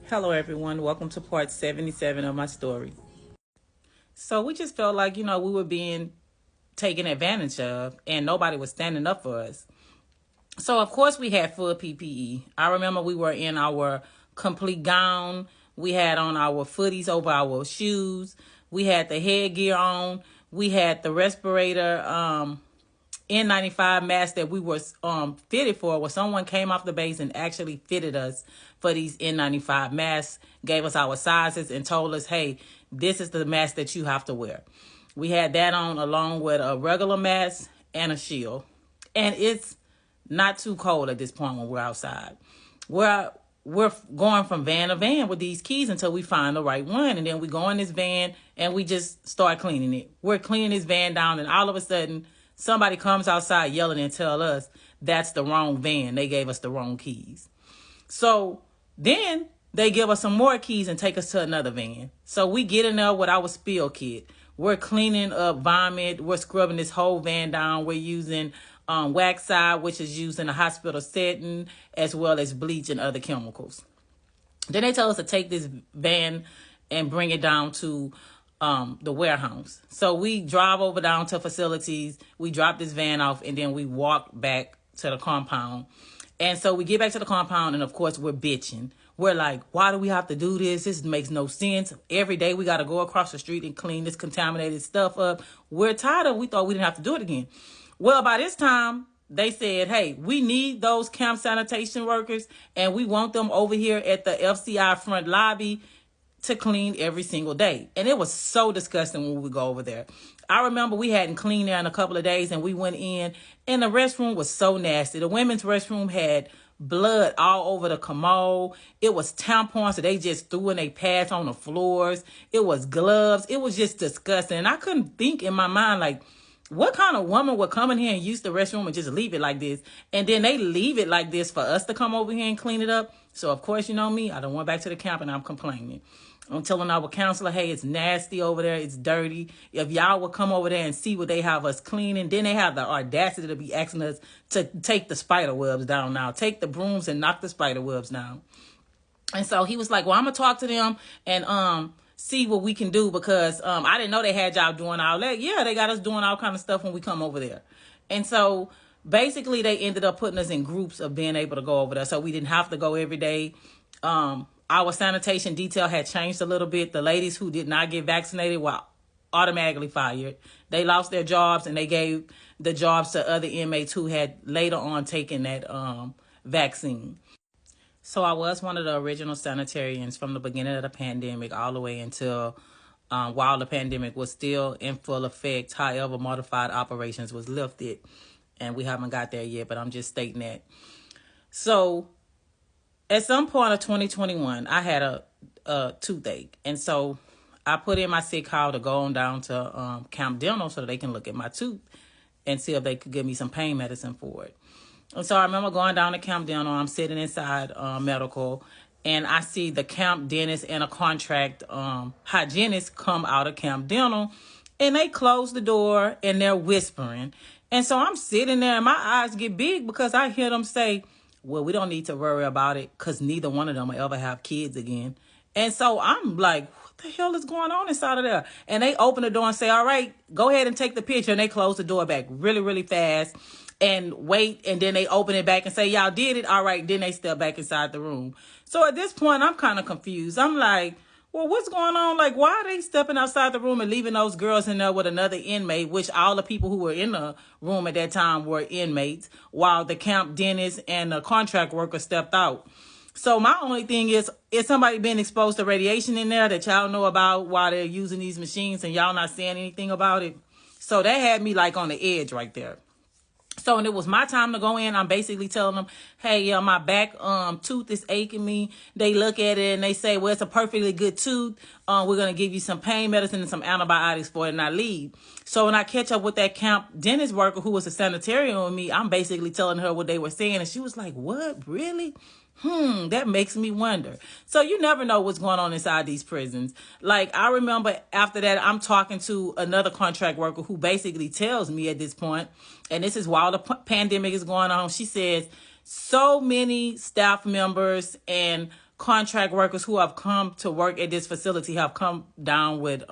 Hello, everyone. Welcome to part 77 of my story. So, we just felt like, we were being taken advantage of and nobody was standing up for us. So, of course, we had full PPE. I remember we were in our complete gown. We had on our footies over our shoes. We had the headgear on. We had the respirator N95 mask that we were fitted for, where someone came off the base and actually fitted us for these N95 masks, gave us our sizes and told us, hey, this is the mask that you have to wear. We had that on along with a regular mask and a shield. And it's not too cold at this point when we're outside. We're going from van to van with these keys until we find the right one. And then we go in this van and we just start cleaning it. We're cleaning this van down, and all of a sudden somebody comes outside yelling and tell us that's the wrong van. They gave us the wrong keys. So then they give us some more keys and take us to another van. So we get in there with our spill kit. We're cleaning up vomit. We're scrubbing this whole van down. We're using Waxide, which is used in a hospital setting, as well as bleach and other chemicals. Then they tell us to take this van and bring it down to the warehouse. So we drive over down to facilities. We drop this van off, and then we walk back to the compound. And so we get back to the compound, and of course we're bitching. We're like, why do we have to do this? This makes no sense. Every day we got to go across the street and clean this contaminated stuff up. We're tired of it. We thought we didn't have to do it again. Well, by this time, they said, hey, we need those camp sanitation workers, and we want them over here at the FCI front lobby to clean every single day. And it was so disgusting when we would go over there. I remember we hadn't cleaned there in a couple of days, and we went in, and the restroom was so nasty. The women's restroom had blood all over the commode. It was tampons that they just threw in their pads on the floors. It was gloves. It was just disgusting. And I couldn't think in my mind, like, what kind of woman would come in here and use the restroom and just leave it like this? And then they leave it like this for us to come over here and clean it up. So, of course, you know me. I don't went back to the camp and I'm complaining. I'm telling our counselor, hey, it's nasty over there. It's dirty. If y'all would come over there and see what they have us cleaning, then they have the audacity to be asking us to take the spider webs down now. Take the brooms and knock the spider webs down. And so he was like, well, I'm going to talk to them and see what we can do, because I didn't know they had y'all doing all that. Yeah, they got us doing all kind of stuff when we come over there. And so basically they ended up putting us in groups of being able to go over there, so we didn't have to go every day. Our sanitation detail had changed a little bit. The ladies who did not get vaccinated were automatically fired. They lost their jobs, and they gave the jobs to other inmates who had later on taken that vaccine. So I was one of the original sanitarians from the beginning of the pandemic all the way until while the pandemic was still in full effect. However, modified operations was lifted, and we haven't got there yet, but I'm just stating that. So at some point of 2021, I had a toothache. And so I put in my sick call to go on down to Camp Dental so that they can look at my tooth and see if they could give me some pain medicine for it. And so I remember going down to Camp Dental. I'm sitting inside medical, and I see the camp dentist and a contract hygienist come out of Camp Dental, and they close the door and they're whispering. And so I'm sitting there and my eyes get big because I hear them say, well, we don't need to worry about it because neither one of them will ever have kids again. And so I'm like, what the hell is going on inside of there? And they open the door and say, all right, go ahead and take the picture. And they close the door back really, really fast and wait. And then they open it back and say, y'all did it. All right. Then they step back inside the room. So at this point, I'm kind of confused. I'm like, well, what's going on? Like, why are they stepping outside the room and leaving those girls in there with another inmate, which all the people who were in the room at that time were inmates, while the camp dentist and the contract worker stepped out? So my only thing is somebody been exposed to radiation in there that y'all know about while they're using these machines and y'all not saying anything about it? So that had me like on the edge right there. So when it was my time to go in, I'm basically telling them, hey, yeah, my back tooth is aching me. They look at it and they say, well, it's a perfectly good tooth. We're going to give you some pain medicine and some antibiotics for it, and I leave. So when I catch up with that camp dentist worker who was a sanitarian with me, I'm basically telling her what they were saying. And she was like, what, really? That makes me wonder. So you never know what's going on inside these prisons. Like, I remember after that, I'm talking to another contract worker who basically tells me at this point, and this is while the pandemic is going on, she says, so many staff members and contract workers who have come to work at this facility have come down with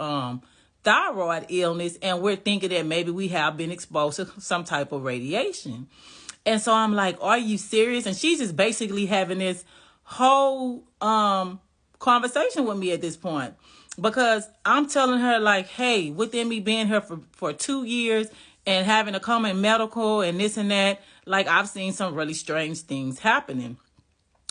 thyroid illness, and we're thinking that maybe we have been exposed to some type of radiation. And so I'm like, are you serious? And she's just basically having this whole conversation with me at this point, because I'm telling her like, hey, within me being here for 2 years and having to come in medical and this and that, like I've seen some really strange things happening.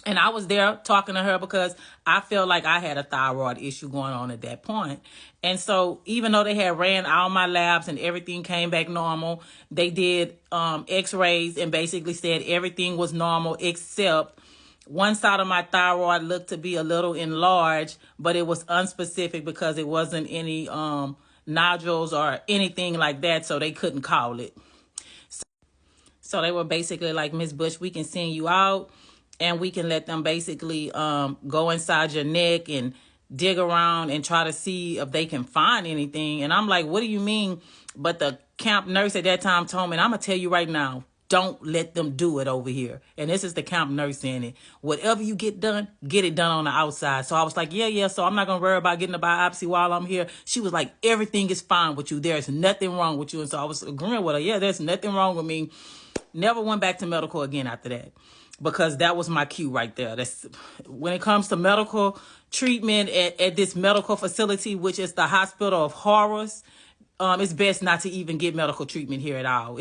And I was there talking to her because I felt like I had a thyroid issue going on at that point. And so even though they had ran all my labs and everything came back normal, they did x-rays and basically said everything was normal except one side of my thyroid looked to be a little enlarged, but it was unspecific because it wasn't any nodules or anything like that, so they couldn't call it. So they were basically like, Miss Bush, we can send you out and we can let them basically go inside your neck and dig around and try to see if they can find anything. And I'm like, what do you mean? But the camp nurse at that time told me, and I'm going to tell you right now, don't let them do it over here. And this is the camp nurse saying it. Whatever you get done, get it done on the outside. So I was like, yeah. So I'm not going to worry about getting a biopsy while I'm here. She was like, everything is fine with you. There's nothing wrong with you. And so I was agreeing with her. Yeah, there's nothing wrong with me. Never went back to medical again after that, because that was my cue right there. That's when it comes to medical treatment at this medical facility, which is the Hospital of Horrors. It's best not to even get medical treatment here at all.